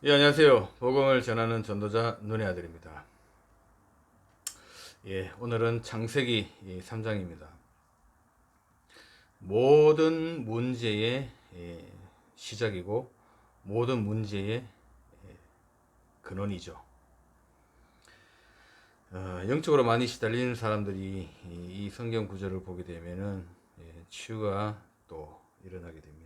예, 안녕하세요. 복음을 전하는 전도자 눈의 아들입니다. 예, 오늘은 창세기 3장입니다. 모든 문제의 시작이고 모든 문제의 근원이죠. 영적으로 많이 시달리는 사람들이 이 성경 구절을 보게 되면은 치유가 또 일어나게 됩니다.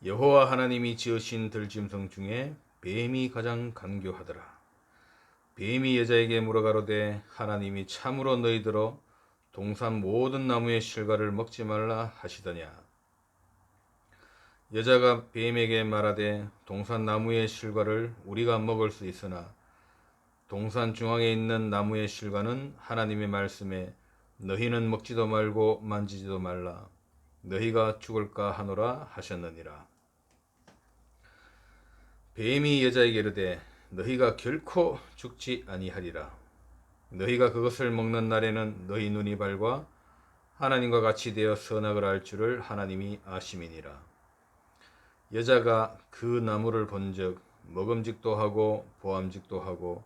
여호와 하나님이 지으신 들짐승 중에 뱀이 가장 간교하더라. 뱀이 여자에게 물어가로되 하나님이 참으로 너희더러 동산 모든 나무의 실과를 먹지 말라 하시더냐. 여자가 뱀에게 말하되 동산 나무의 실과를 우리가 먹을 수 있으나 동산 중앙에 있는 나무의 실과는 하나님의 말씀에 너희는 먹지도 말고 만지지도 말라 너희가 죽을까 하노라 하셨느니라. 뱀이 여자에게 이르되 너희가 결코 죽지 아니하리라. 너희가 그것을 먹는 날에는 너희 눈이 밝아 하나님과 같이 되어 선악을 알 줄을 하나님이 아심이니라. 여자가 그 나무를 본즉 먹음직도 하고 보암직도 하고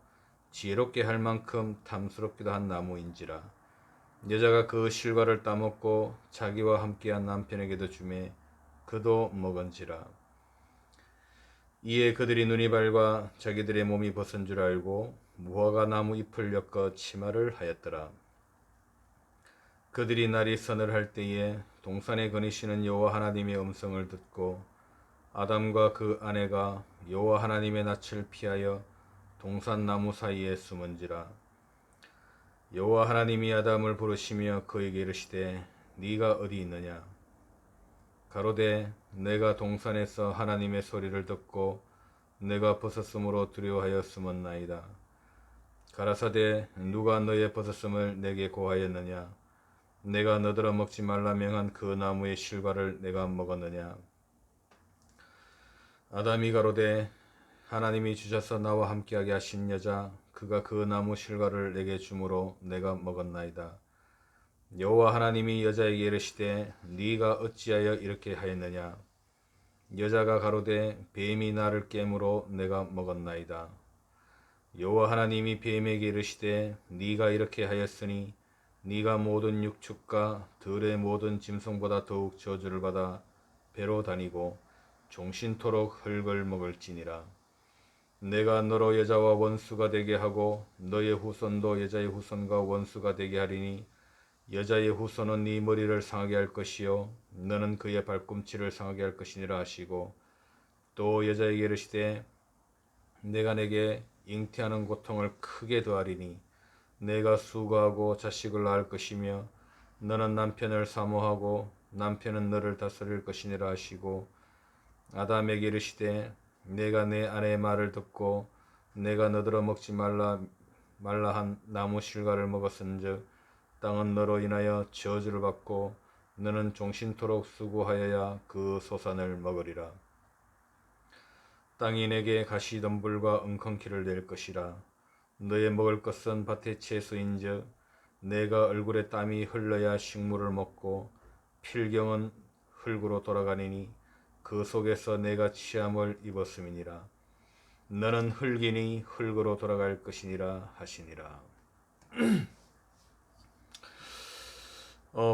지혜롭게 할 만큼 탐스럽기도 한 나무인지라. 여자가 그 실과를 따먹고 자기와 함께한 남편에게도 주매 그도 먹은지라. 이에 그들이 눈이 밝아 자기들의 몸이 벗은 줄 알고 무화과 나무 잎을 엮어 치마를 하였더라. 그들이 날이 선을 할 때에 동산에 거니시는 여호와 하나님의 음성을 듣고 아담과 그 아내가 여호와 하나님의 낯을 피하여 동산 나무 사이에 숨은지라. 여호와 하나님이 아담을 부르시며 그에게 이르시되 네가 어디 있느냐. 가로되 내가 동산에서 하나님의 소리를 듣고 내가 벗었으므로 두려워하여 숨었나이다. 가라사대 누가 너의 벗었음을 내게 고하였느냐. 내가 너더러 먹지 말라 명한 그 나무의 실과를 내가 먹었느냐. 아담이 가로되 하나님이 주셔서 나와 함께하게 하신 여자 그가 그 나무 실과를 내게 주므로 내가 먹었나이다. 여호와 하나님이 여자에게 이르시되 네가 어찌하여 이렇게 하였느냐. 여자가 가로되 뱀이 나를 깨므로 내가 먹었나이다. 여호와 하나님이 뱀에게 이르시되 네가 이렇게 하였으니 네가 모든 육축과 들의 모든 짐승보다 더욱 저주를 받아 배로 다니고 종신토록 흙을 먹을지니라. 내가 너로 여자와 원수가 되게 하고 너의 후손도 여자의 후손과 원수가 되게 하리니 여자의 후손은 네 머리를 상하게 할 것이요 너는 그의 발꿈치를 상하게 할 것이니라 하시고 또 여자에게 이르시되 내가 내게 잉태하는 고통을 크게 더하리니 내가 수고하고 자식을 낳을 것이며 너는 남편을 사모하고 남편은 너를 다스릴 것이니라 하시고 아담에게 이르시되 내가 내 아내의 말을 듣고 내가 너더러 먹지 말라 한 나무 실과를 먹었은즉 땅은 너로 인하여 저주를 받고 너는 종신토록 수고하여야 그 소산을 먹으리라. 땅이 내게 가시덤불과 웅컨키를 낼 것이라. 너의 먹을 것은 밭의 채소인즉 내가 얼굴에 땀이 흘러야 식물을 먹고 필경은 흙으로 돌아가니니 그 속에서 내가 취함을 입었음이니라. 너는 흙이니 흙으로 돌아갈 것이니라 하시니라.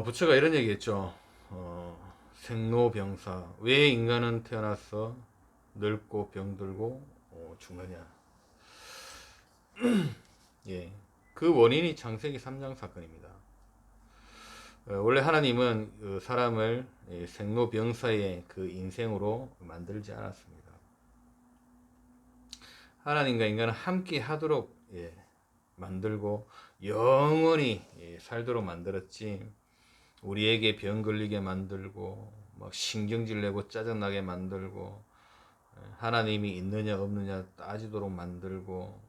부처가 이런 얘기했죠. 생로병사. 왜 인간은 태어나서 늙고 병들고 죽느냐. 예, 그 원인이 창세기 3장 사건입니다. 원래 하나님은 그 사람을 생로병사의 그 인생으로 만들지 않았습니다. 하나님과 인간은 함께 하도록 만들고 영원히 살도록 만들었지 우리에게 병 걸리게 만들고 막 신경질 내고 짜증나게 만들고 하나님이 있느냐 없느냐 따지도록 만들고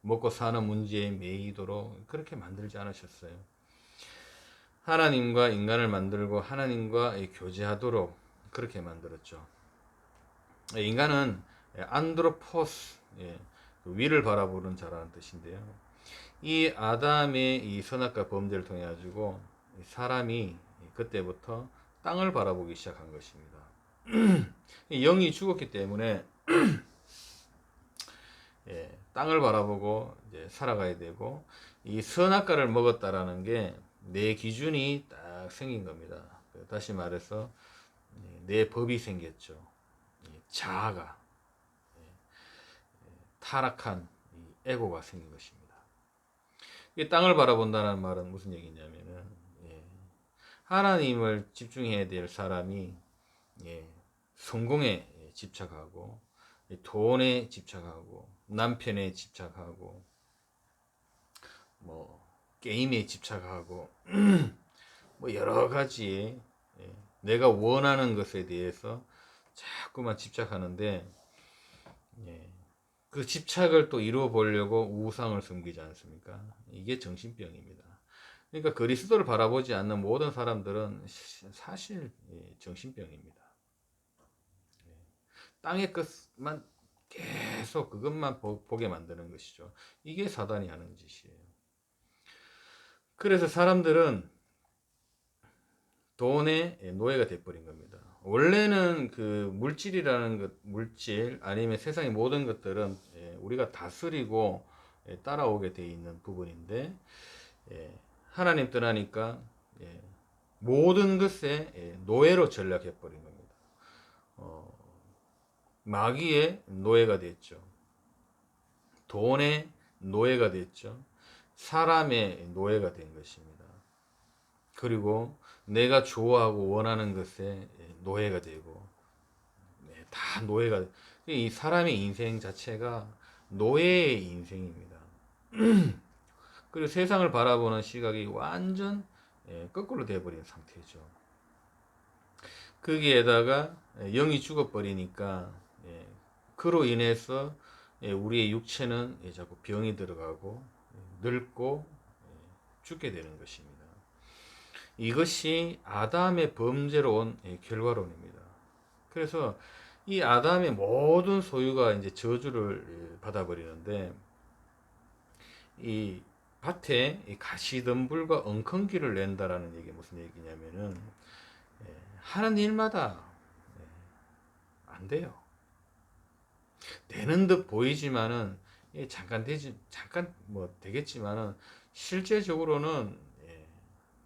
먹고 사는 문제에 매이도록 그렇게 만들지 않으셨어요. 하나님과 인간을 만들고 하나님과 교제하도록 그렇게 만들었죠. 인간은 안드로포스, 위를 바라보는 자라는 뜻인데요. 이 아담의 이 선악과 범죄를 통해 가지고 사람이 그때부터 땅을 바라보기 시작한 것입니다. 이 영이 죽었기 때문에 땅을 바라보고 이제 살아가야 되고, 이 선악과를 먹었다라는 게 내 기준이 딱 생긴 겁니다. 다시 말해서 내 법이 생겼죠. 자아가, 타락한 에고가 생긴 것입니다. 이 땅을 바라본다는 말은 무슨 얘기냐면은, 하나님을 집중해야 될 사람이 성공에 집착하고, 돈에 집착하고, 남편에 집착하고, 뭐 게임에 집착하고, 뭐 여러 가지 내가 원하는 것에 대해서 자꾸만 집착하는데, 그 집착을 또 이루어 보려고 우상을 섬기지 않습니까? 이게 정신병입니다. 그러니까 그리스도를 바라보지 않는 모든 사람들은 사실 정신병입니다. 땅의 것만 계속 그것만 보게 만드는 것이죠. 이게 사단이 하는 짓이에요. 그래서 사람들은 돈의 노예가 돼버린 겁니다. 원래는 그 물질이라는 것, 물질 아니면 세상의 모든 것들은 우리가 다스리고 따라오게 돼 있는 부분인데, 하나님 떠나니까 모든 것에 노예로 전락해 버린 겁니다. 마귀의 노예가 됐죠. 돈의 노예가 됐죠. 사람의 노예가 된 것입니다. 그리고 내가 좋아하고 원하는 것에 노예가 되고, 다 노예가, 이 사람의 인생 자체가 노예의 인생입니다. 그리고 세상을 바라보는 시각이 완전 거꾸로 되어버린 상태죠. 거기에다가 영이 죽어버리니까 그로 인해서 우리의 육체는 자꾸 병이 들어가고 늙고 죽게 되는 것입니다. 이것이 아담의 범죄로 온 결과론입니다. 그래서 이 아담의 모든 소유가 이제 저주를 받아버리는데, 이 밭에 가시덤불과 엉겅퀴를 낸다라는 얘기 무슨 얘기냐면은, 하는 일마다 안 돼요. 되는 듯 보이지만은 잠깐 뭐 되겠지만은 실제적으로는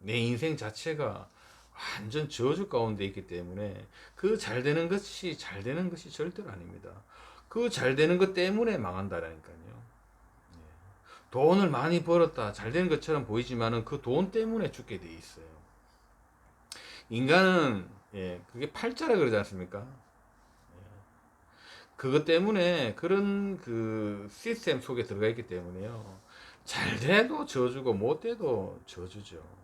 내 인생 자체가 완전 저주 가운데 있기 때문에 그 잘 되는 것이 절대로 아닙니다. 그 잘 되는 것 때문에 망한다라니까요. 돈을 많이 벌었다, 잘 되는 것처럼 보이지만은 그 돈 때문에 죽게 돼 있어요. 인간은 그게 팔자라 그러지 않습니까? 그것 때문에 그런 그 시스템 속에 들어가 있기 때문에요. 잘 돼도 저주고 못 돼도 저주죠.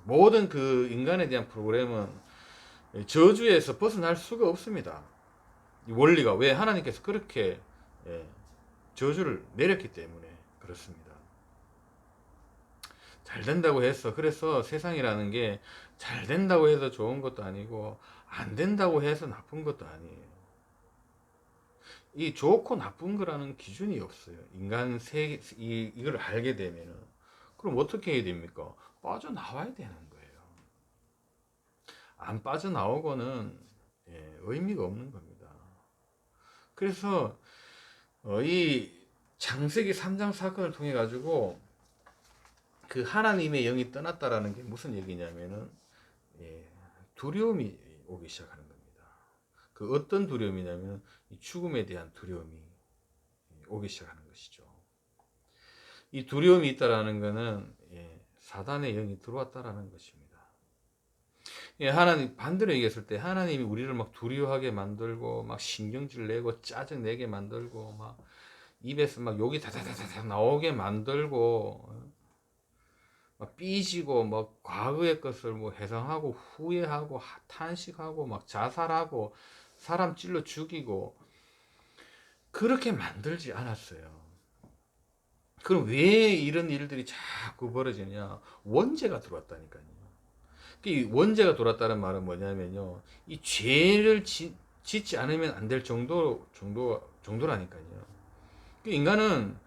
모든 그 인간에 대한 프로그램은 저주에서 벗어날 수가 없습니다. 이 원리가 왜 하나님께서 그렇게 저주를 내렸기 때문에 그렇습니다. 잘 된다고 해서, 그래서 세상이라는 게 잘 된다고 해서 좋은 것도 아니고 안 된다고 해서 나쁜 것도 아니에요. 이 좋고 나쁜 거라는 기준이 없어요. 인간 이걸 알게 되면은. 그럼 어떻게 해야 됩니까? 빠져나와야 되는 거예요. 안 빠져나오고는 의미가 없는 겁니다. 그래서 이 창세기 3장 사건을 통해 가지고 그 하나님의 영이 떠났다라는 게 무슨 얘기냐면은 두려움이 오기 시작하는 겁니다. 그 어떤 두려움이냐면 죽음에 대한 두려움이 오기 시작하는 것이죠. 이 두려움이 있다라는 것은 사단의 영이 들어왔다라는 것입니다. 하나님 반대로 얘기했을 때 하나님이 우리를 막 두려워하게 만들고 막 신경질 내고 짜증 내게 만들고 막 입에서 막 욕이 다다다다 나오게 만들고 막 삐지고 막 과거의 것을 뭐 회상하고 후회하고 탄식하고 막 자살하고 사람 찔러 죽이고 그렇게 만들지 않았어요. 그럼 왜 이런 일들이 자꾸 벌어지냐? 원죄가 들어왔다니까요. 이 원죄가 들어왔다는 말은 뭐냐면요, 이 죄를 짓지 않으면 안 될 정도라니까요. 인간은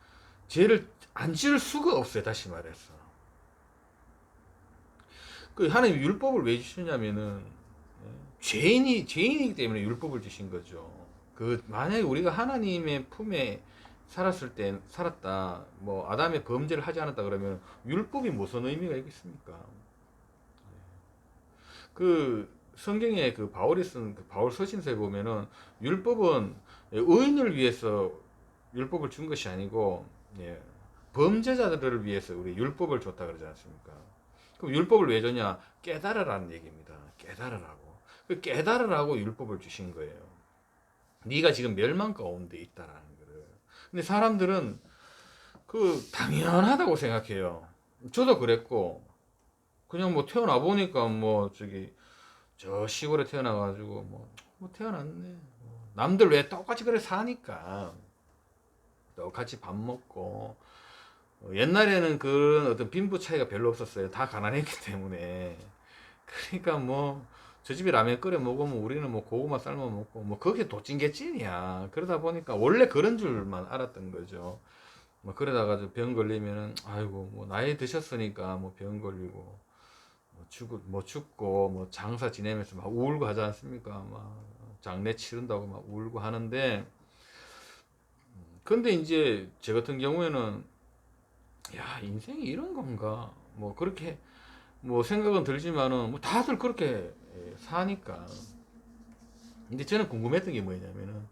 죄를 안 지을 수가 없어요. 다시 말해서. 그 하나님 율법을 왜 주시냐면은 죄인이기 때문에 율법을 주신 거죠. 그 만약에 우리가 하나님의 품에 살았다, 뭐 아담의 범죄를 하지 않았다 그러면 율법이 무슨 의미가 있겠습니까? 그 성경에 그 바울이 쓴 그 바울 서신서에 보면은 율법은 의인을 위해서 율법을 준 것이 아니고, 예, 범죄자들을 위해서 우리 율법을 줬다 그러지 않습니까? 그럼 율법을 왜 줬냐? 깨달으라는 얘기입니다. 깨달으라고. 그 깨달으라고 율법을 주신 거예요. 네가 지금 멸망 가운데 있다라는 거를. 근데 사람들은 그 당연하다고 생각해요. 저도 그랬고, 그냥 뭐 태어나 보니까 뭐 저기 저 시골에 태어나가지고 뭐 태어났네. 남들 왜 똑같이 그래 사니까 똑같이 밥 먹고, 옛날에는 그런 어떤 빈부 차이가 별로 없었어요. 다 가난했기 때문에. 그러니까 뭐 저 집에 라면 끓여 먹으면 우리는 뭐 고구마 삶아 먹고 뭐 그게 도찐개찐이야. 그러다 보니까 원래 그런 줄만 알았던 거죠. 뭐 그러다가 병 걸리면은 아이고 뭐 나이 드셨으니까 뭐 병 걸리고 뭐 죽고 뭐 장사 지내면서 막 울고 하지 않습니까? 막 장례 치른다고 막 울고 하는데, 근데 이제 제 같은 경우에는 야 인생이 이런 건가 뭐 그렇게 뭐 생각은 들지만은 뭐 다들 그렇게 사니까. 근데 저는 궁금했던 게 뭐냐면은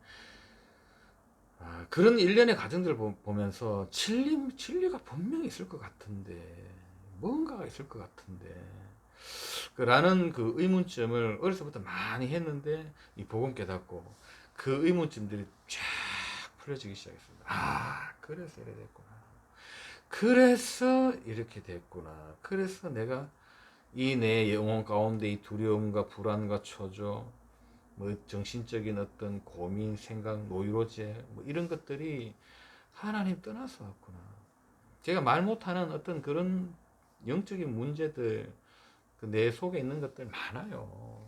그런 일련의 과정들을 보면서 진리가 분명히 있을 것 같은데 뭔가가 있을 것 같은데 라는 그 의문점을 어려서부터 많이 했는데 이 복음 깨닫고 그 의문점들이 쫙 풀려지기 시작했습니다. 그래서 이래 됐구나. 그래서 이렇게 됐구나. 그래서 내가 이 내 영혼 가운데 이 두려움과 불안과 초조, 뭐 정신적인 어떤 고민, 생각, 노이로제 뭐 이런 것들이 하나님 떠나서 왔구나. 제가 말 못하는 어떤 그런 영적인 문제들, 그 내 속에 있는 것들 많아요.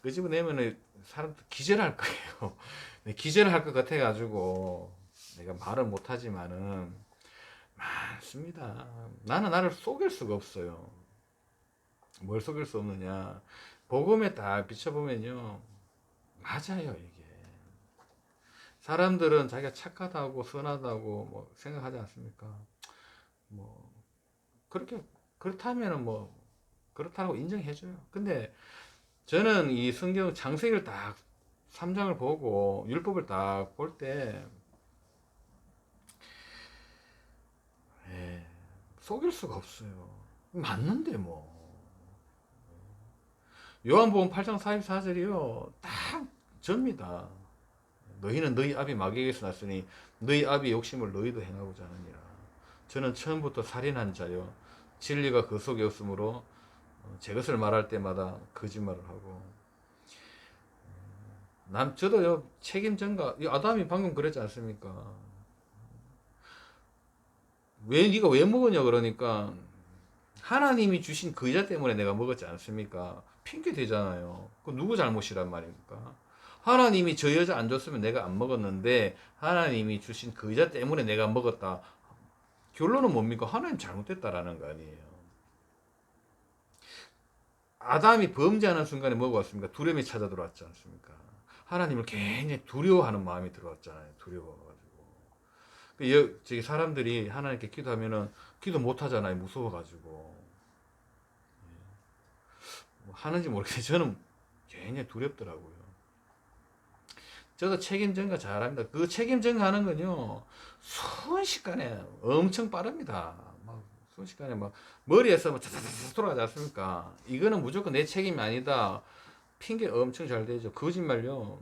그 집어내면은 사람들 기절할 거예요. 기절할 것 같아가지고 내가 말을 못하지만은 많습니다. 나는 나를 속일 수가 없어요. 뭘 속일 수 없느냐? 복음에 딱 비춰보면요, 맞아요 이게. 사람들은 자기가 착하다고 선하다고 뭐 생각하지 않습니까? 뭐 그렇게 그렇다면은 뭐 그렇다고 인정해줘요. 근데 저는 이 성경 창세기를 딱 3장을 보고 율법을 딱 볼 때 속일 수가 없어요. 맞는데 뭐. 요한복음 8장 44절이요. 딱 접니다. 너희는 너희 아비 마귀에게서 났으니 너희 아비 욕심을 너희도 행하고자 하느니라. 저는 처음부터 살인한 자요. 진리가 그 속에 없으므로 제 것을 말할 때마다 거짓말을 하고. 저도요 책임 전가. 아담이 방금 그랬지 않습니까? 왜 네가 왜 먹었냐 그러니까 하나님이 주신 그 여자 때문에 내가 먹었지 않습니까? 핑계 대잖아요. 그 누구 잘못이란 말입니까? 하나님이 저 여자 안 줬으면 내가 안 먹었는데 하나님이 주신 그 여자 때문에 내가 먹었다. 결론은 뭡니까? 하나님 잘못됐다라는 거 아니에요. 아담이 범죄하는 순간에 뭐가 왔습니까? 두려움이 찾아 들어왔지 않습니까? 하나님을 굉장히 두려워하는 마음이 들어왔잖아요. 두려워가지고. 저기 사람들이 하나님께 기도하면은 기도 못 하잖아요. 무서워가지고. 뭐 하는지 모르겠어요. 저는 굉장히 두렵더라고요. 저도 책임 전가 잘합니다. 그 책임 전가하는 건요, 순식간에 엄청 빠릅니다. 막 순식간에 막 머리에서 막 차차차 돌아가지 않습니까? 이거는 무조건 내 책임이 아니다. 핑계 엄청 잘 대죠. 거짓말요,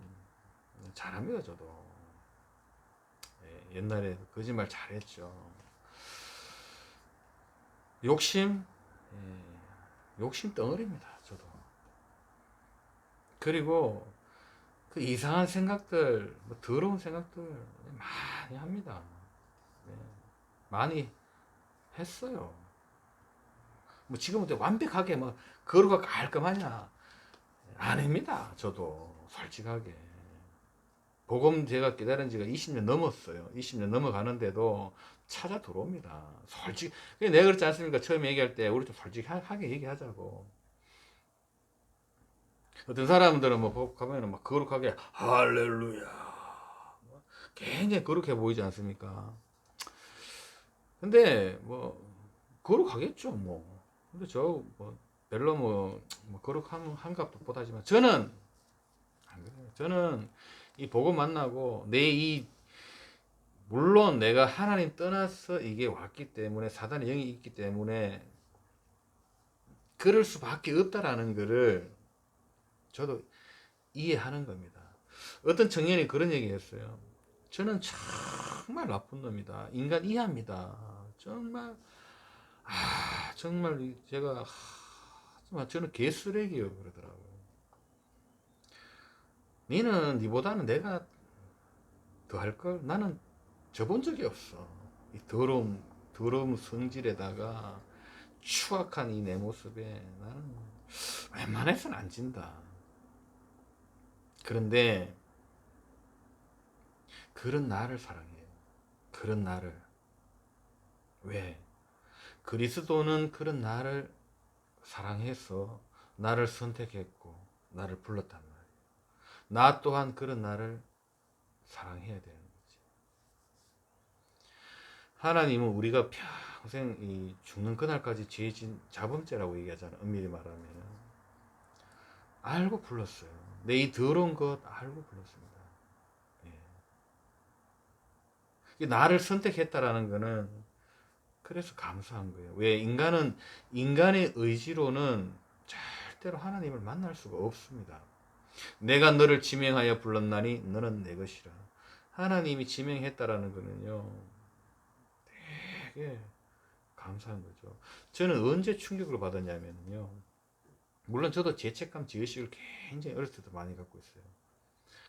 잘합니다. 저도 옛날에 거짓말 잘했죠. 욕심, 욕심 덩어리입니다. 저도. 그리고 그 이상한 생각들, 뭐 더러운 생각들 많이 합니다. 네, 많이 했어요. 뭐 지금은 완벽하게 뭐 거루가 깔끔하냐? 아닙니다. 저도 솔직하게. 복음 제가 기다린 지가 20년 넘었어요. 20년 넘어가는데도 찾아 들어옵니다. 솔직. 내가 그렇지 않습니까? 처음 얘기할 때 우리 좀 솔직하게 얘기하자고. 어떤 사람들은 뭐 가면은 막 거룩하게 할렐루야 굉장히 거룩해 보이지 않습니까? 근데 뭐 거룩하겠죠 뭐. 근데 저 뭐 별로 뭐 거룩한 한갑도 못하지만 저는 안 그래요. 저는 이 복음 만나고 내 이 물론 내가 하나님 떠나서 이게 왔기 때문에 사단의 영이 있기 때문에 그럴 수밖에 없다라는 거를 저도 이해하는 겁니다. 어떤 청년이 그런 얘기 했어요. 저는 정말 나쁜 놈이다. 인간 이해합니다. 정말 정말 제가 정말 저는 개쓰레기요 그러더라고요. 니는 니보다는 내가 더 할걸? 나는 져본 적이 없어. 이 더러움 성질에다가 추악한 이 내 모습에 나는 웬만해서는 안 진다. 그런데 그런 나를 사랑해요. 그런 나를. 왜? 그리스도는 그런 나를 사랑해서 나를 선택했고 나를 불렀단 말이에요. 나 또한 그런 나를 사랑해야 되는 거지. 하나님은 우리가 평생 이 죽는 그날까지 죄진 자범죄라고 얘기하잖아. 엄밀히 말하면 알고 불렀어요. 내 이 더러운 것 알고 불렀습니다. 예. 나를 선택했다라는 거는 그래서 감사한 거예요. 왜 인간의 의지로는 절대로 하나님을 만날 수가 없습니다. 내가 너를 지명하여 불렀나니 너는 내 것이라. 하나님이 지명했다라는 거는요. 되게 감사한 거죠. 저는 언제 충격을 받았냐면요. 물론 저도 죄책감, 지의식을 굉장히 어렸을 때도 많이 갖고 있어요.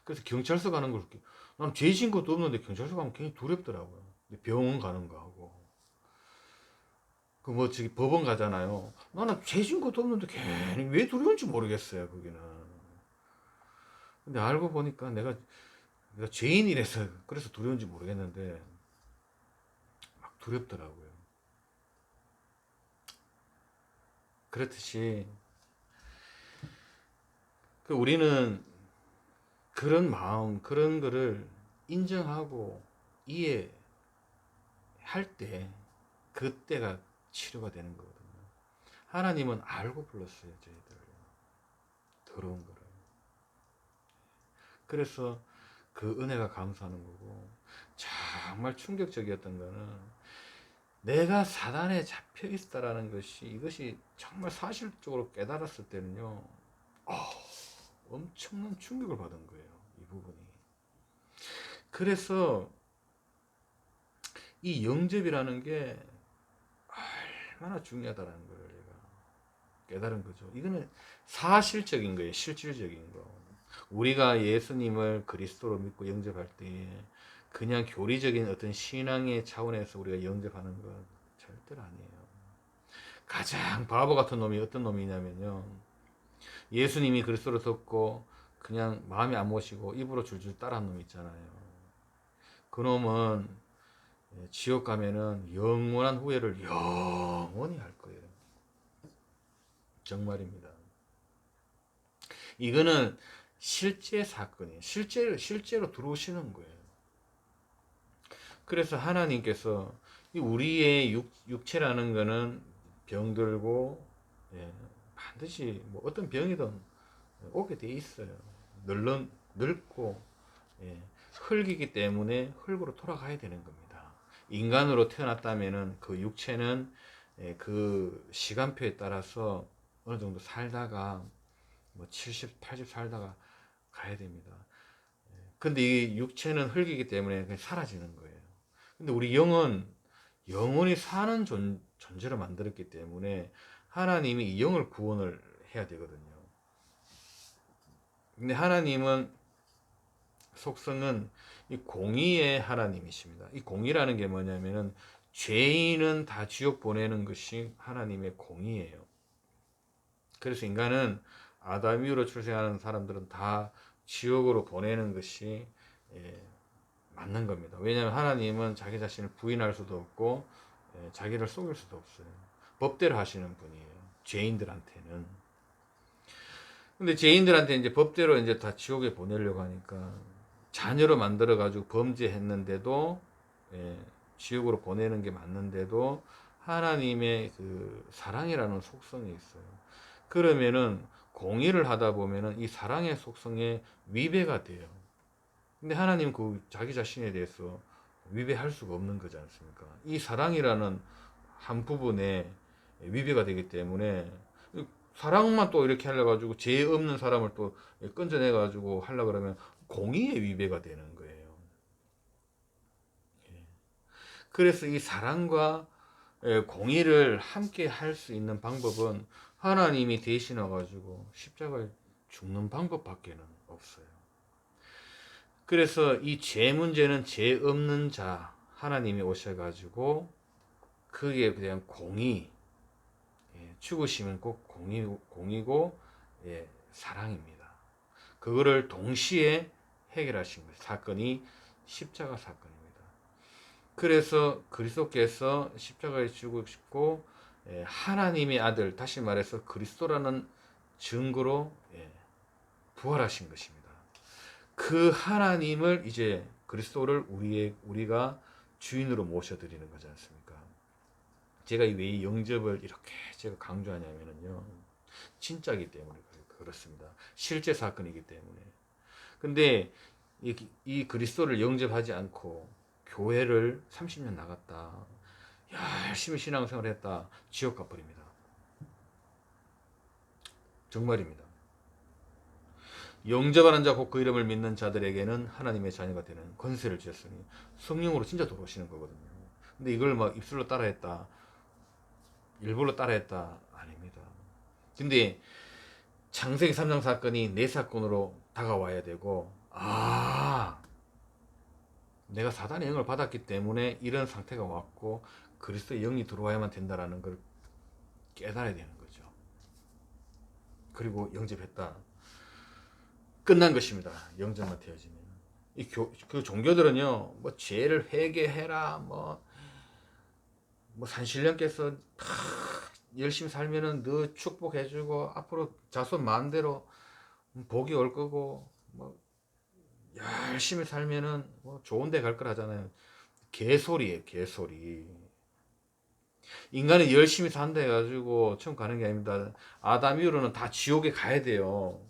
그래서 경찰서 가는 걸 난 죄진 것도 없는데 경찰서 가면 굉장히 두렵더라고요. 병원 가는 거 하고. 그 뭐 저기 법원 가잖아요. 나는 죄진 것도 없는데 괜히 왜 두려운지 모르겠어요, 거기는. 근데 알고 보니까 내가 죄인이라서 그래서 두려운지 모르겠는데 막 두렵더라고요. 그렇듯이 그 우리는 그런 마음, 그런 거를 인정하고 이해할 때 그때가 치료가 되는 거거든요. 하나님은 알고 불렀어요, 저희들. 더러운 거를. 그래서 그 은혜가 감사하는 거고, 정말 충격적이었던 거는 내가 사단에 잡혀 있다라는 것이 이것이 정말 사실적으로 깨달았을 때는요, 엄청난 충격을 받은 거예요, 이 부분이. 그래서 이 영접이라는 게 얼마나 중요하다는 걸 내가 깨달은 거죠. 이거는 사실적인 거예요, 실질적인 거. 우리가 예수님을 그리스도로 믿고 영접할 때 그냥 교리적인 어떤 신앙의 차원에서 우리가 영접하는 건 절대로 아니에요. 가장 바보 같은 놈이 어떤 놈이냐면요. 예수님이 그리스도로 듣고 그냥 마음에 안 모시고 입으로 줄줄 따라한 놈 있잖아요. 그 놈은 지옥 가면은 영원한 후회를 영원히 할 거예요. 정말입니다. 이거는 실제 사건이에요. 실제로 들어오시는 거예요. 그래서 하나님께서 우리의 육체라는 거는 병들고 반드시 뭐 어떤 병이든 오게 돼 있어요. 늙고 흙이기 때문에 흙으로 돌아가야 되는 겁니다. 인간으로 태어났다면은 그 육체는 그 시간표에 따라서 어느 정도 살다가 뭐 70, 80 살다가 가야 됩니다. 근데 이 육체는 흙이기 때문에 그냥 사라지는 거예요. 근데 우리 영은 영원히 사는 존재로 만들었기 때문에 하나님이 이 영을 구원을 해야 되거든요. 근데 하나님은 속성은 이 공의의 하나님이십니다. 이 공의라는 게 뭐냐면은 죄인은 다 지옥 보내는 것이 하나님의 공의예요. 그래서 인간은 아담 이후로 출생하는 사람들은 다 지옥으로 보내는 것이 맞는 겁니다. 왜냐하면 하나님은 자기 자신을 부인할 수도 없고 자기를 속일 수도 없어요. 법대로 하시는 분이에요. 죄인들한테는. 근데 죄인들한테 이제 법대로 이제 다 지옥에 보내려고 하니까 자녀로 만들어 가지고 범죄했는데도 예, 지옥으로 보내는 게 맞는데도 하나님의 그 사랑이라는 속성이 있어요. 그러면은 공의를 하다 보면은 이 사랑의 속성에 위배가 돼요. 근데 하나님 그 자기 자신에 대해서 위배할 수가 없는 거지 않습니까? 이 사랑이라는 한 부분에 위배가 되기 때문에 사랑만 또 이렇게 하려 가지고 죄 없는 사람을 또 건져내 가지고 하려 그러면 공의의 위배가 되는 거예요. 그래서 이 사랑과 공의를 함께 할 수 있는 방법은 하나님이 대신해 가지고 십자가에 죽는 방법밖에는 없어요. 그래서 이 죄 문제는 죄 없는 자 하나님이 오셔가지고 그게 그냥 공의, 죽으시면 꼭 공의고 사랑입니다. 그거를 동시에 해결하신 거예요. 사건이 십자가 사건입니다. 그래서 그리스도께서 십자가에 죽으시고 하나님의 아들, 다시 말해서 그리스도라는 증거로 부활하신 것입니다. 그 하나님을 이제 그리스도를 우리가 주인으로 모셔드리는 거지 않습니까? 제가 왜 영접을 이렇게 제가 강조하냐면요, 진짜이기 때문에 그렇습니다. 실제 사건이기 때문에. 근데 이 그리스도를 영접하지 않고 교회를 30년 나갔다, 열심히 신앙생활 했다, 지옥 가버립니다. 정말입니다. 영접하는 자 곧 그 이름을 믿는 자들에게는 하나님의 자녀가 되는 권세를 주셨으니 성령으로 진짜 돌아오시는 거거든요. 근데 이걸 막 입술로 따라했다, 일부러 따라했다, 아닙니다. 근데 창세기 3장 사건이 내 사건으로 다가와야 되고, 내가 사단의 영을 받았기 때문에 이런 상태가 왔고 그리스도의 영이 들어와야만 된다라는 걸 깨달아야 되는 거죠. 그리고 영접했다, 끝난 것입니다. 영접만 되어지면. 그 종교들은요, 뭐 죄를 회개해라, 뭐 산신령께서 열심히 살면은 너 축복해주고 앞으로 자손 마음대로 복이 올 거고, 뭐 열심히 살면은 뭐 좋은 데 갈 걸 하잖아요. 개소리예요, 개소리. 인간이 열심히 산다 해가지고 천국 가는 게 아닙니다. 아담 이후로는 다 지옥에 가야 돼요.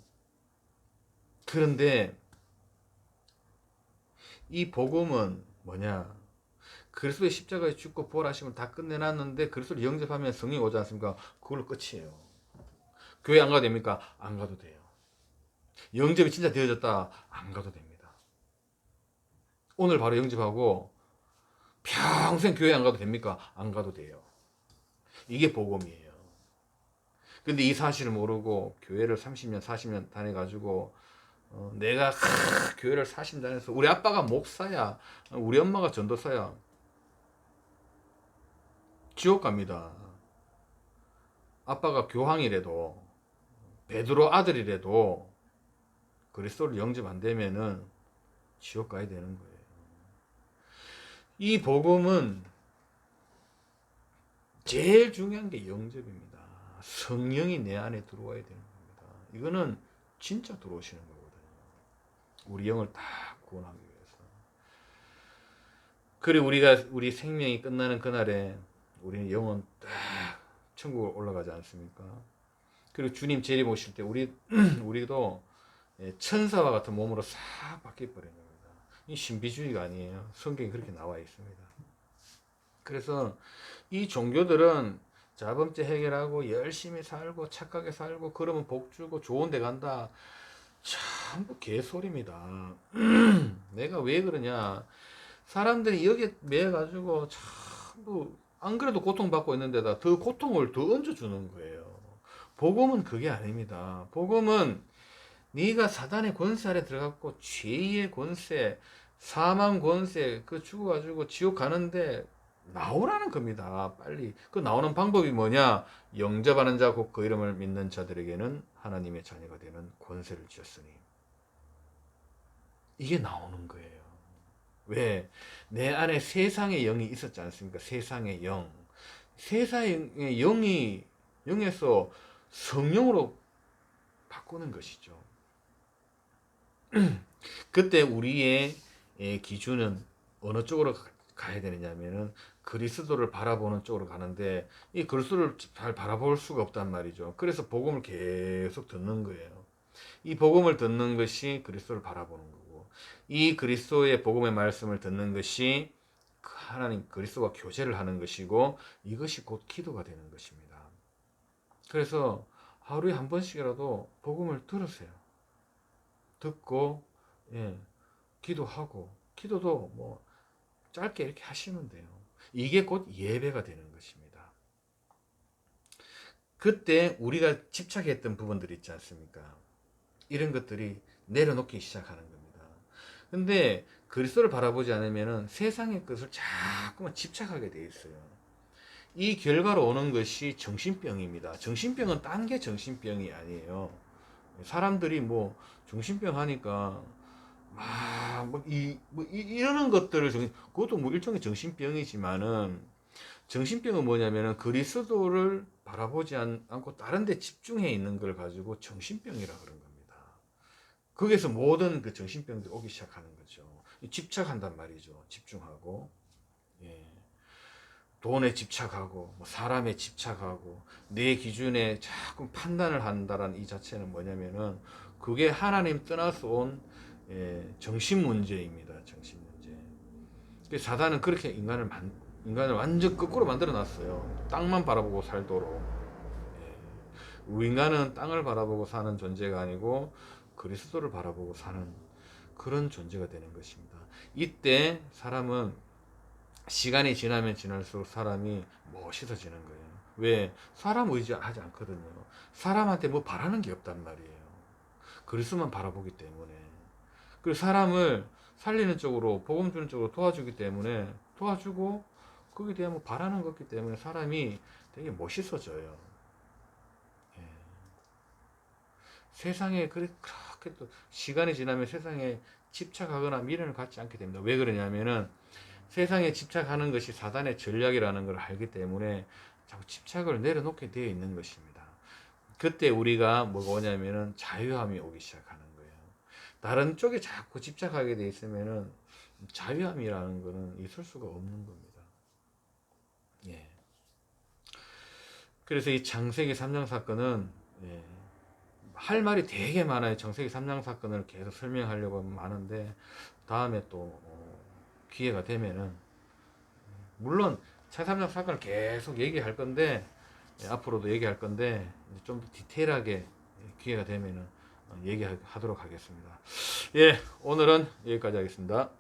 그런데 이 복음은 뭐냐? 그리스도의 십자가에 죽고 부활하심을 다 끝내놨는데 그리스도를 영접하면 성령이 오지 않습니까? 그걸로 끝이에요. 교회 안 가도 됩니까? 안 가도 돼요. 영접이 진짜 되어졌다, 안 가도 됩니다. 오늘 바로 영접하고 평생 교회 안 가도 됩니까? 안 가도 돼요. 이게 복음이에요. 근데 이 사실을 모르고 교회를 30년, 40년 다녀가지고 내가 교회를 40년 다녀서 우리 아빠가 목사야, 우리 엄마가 전도사야, 지옥 갑니다. 아빠가 교황이라도 베드로 아들이라도 그리스도를 영접 안 되면은 지옥 가야 되는 거예요. 이 복음은 제일 중요한 게 영접입니다. 성령이 내 안에 들어와야 되는 겁니다. 이거는 진짜 들어오시는 거거든요. 우리 영을 다 구원하기 위해서. 그리고 우리 생명이 끝나는 그날에 우리는 영은 딱 천국으로 올라가지 않습니까? 그리고 주님 재림 오실 때 우리도 천사와 같은 몸으로 싹 바뀌어 버리는 겁니다. 이 신비주의가 아니에요. 성경에 그렇게 나와 있습니다. 그래서 이 종교들은 자범죄 해결하고 열심히 살고 착하게 살고 그러면 복 주고 좋은 데 간다, 전부 개소리입니다. 내가 왜 그러냐, 사람들이 여기에 매여가지고 전부 안 그래도 고통받고 있는데다 더 고통을 더 얹어주는 거예요. 복음은 그게 아닙니다. 복음은 네가 사단의 권세 아래 들어갔고 죄의 권세, 사망 권세 그 죽어가지고 지옥 가는데 나오라는 겁니다. 빨리. 그 나오는 방법이 뭐냐? 영접하는 자 곧 그 이름을 믿는 자들에게는 하나님의 자녀가 되는 권세를 주셨으니. 이게 나오는 거예요. 왜? 내 안에 세상의 영이 있었지 않습니까? 세상의 영. 세상의 영에서 성령으로 바꾸는 것이죠. 그때 우리의 기준은 어느 쪽으로 가야 되느냐면은 그리스도를 바라보는 쪽으로 가는데 이 그리스도를 잘 바라볼 수가 없단 말이죠. 그래서 복음을 계속 듣는 거예요. 이 복음을 듣는 것이 그리스도를 바라보는 거고, 이 그리스도의 복음의 말씀을 듣는 것이 하나님 그리스도와 교제를 하는 것이고, 이것이 곧 기도가 되는 것입니다. 그래서 하루에 한 번씩이라도 복음을 들으세요. 듣고 기도하고, 기도도 뭐 짧게 이렇게 하시면 돼요. 이게 곧 예배가 되는 것입니다. 그때 우리가 집착했던 부분들이 있지 않습니까? 이런 것들이 내려놓기 시작하는 겁니다. 근데 그리스도를 바라보지 않으면 세상의 것을 자꾸만 집착하게 돼 있어요. 이 결과로 오는 것이 정신병입니다. 정신병은 딴 게 정신병이 아니에요. 사람들이 뭐 정신병 하니까 이러는 것들을 그것도 뭐 일종의 정신병이지만은, 정신병은 뭐냐면은 그리스도를 바라보지 않고 다른 데 집중해 있는 걸 가지고 정신병이라 그런 겁니다. 거기에서 모든 그 정신병들이 오기 시작하는 거죠. 집착한단 말이죠. 집중하고, 예. 돈에 집착하고, 뭐 사람에 집착하고, 내 기준에 자꾸 판단을 한다라는 이 자체는 뭐냐면은, 그게 하나님 떠나서 온 정신 문제입니다. 정신 문제. 사단은 그렇게 인간을 완전 거꾸로 만들어 놨어요. 땅만 바라보고 살도록. 인간은 땅을 바라보고 사는 존재가 아니고 그리스도를 바라보고 사는 그런 존재가 되는 것입니다. 이때 사람은 시간이 지나면 지날수록 사람이 멋있어지는 거예요. 왜? 사람 의지하지 않거든요. 사람한테 뭐 바라는 게 없단 말이에요. 그리스도만 바라보기 때문에. 그리고 사람을 살리는 쪽으로, 복음 주는 쪽으로 도와주기 때문에, 도와주고 거기에 대한 뭐 바라는 거 없기 때문에 사람이 되게 멋있어져요. 예. 세상에 그렇게 또 시간이 지나면 세상에 집착하거나 미련을 갖지 않게 됩니다. 왜 그러냐면은 세상에 집착하는 것이 사단의 전략이라는 걸 알기 때문에 자꾸 집착을 내려놓게 되어 있는 것입니다. 그때 우리가 뭐가 오냐면은 자유함이 오기 시작하는 거예요. 다른 쪽에 자꾸 집착하게 돼 있으면은 자유함이라는 거는 있을 수가 없는 겁니다. 예. 그래서 이 창세기 3장 사건은 할 말이 되게 많아요. 창세기 3장 사건을 계속 설명하려고 하면 많은데, 다음에 또 기회가 되면은, 물론 창세기 3장 사건을 계속 얘기할 건데, 앞으로도 얘기할 건데 좀 더 디테일하게 기회가 되면은 얘기하도록 하겠습니다. 예, 오늘은 여기까지 하겠습니다.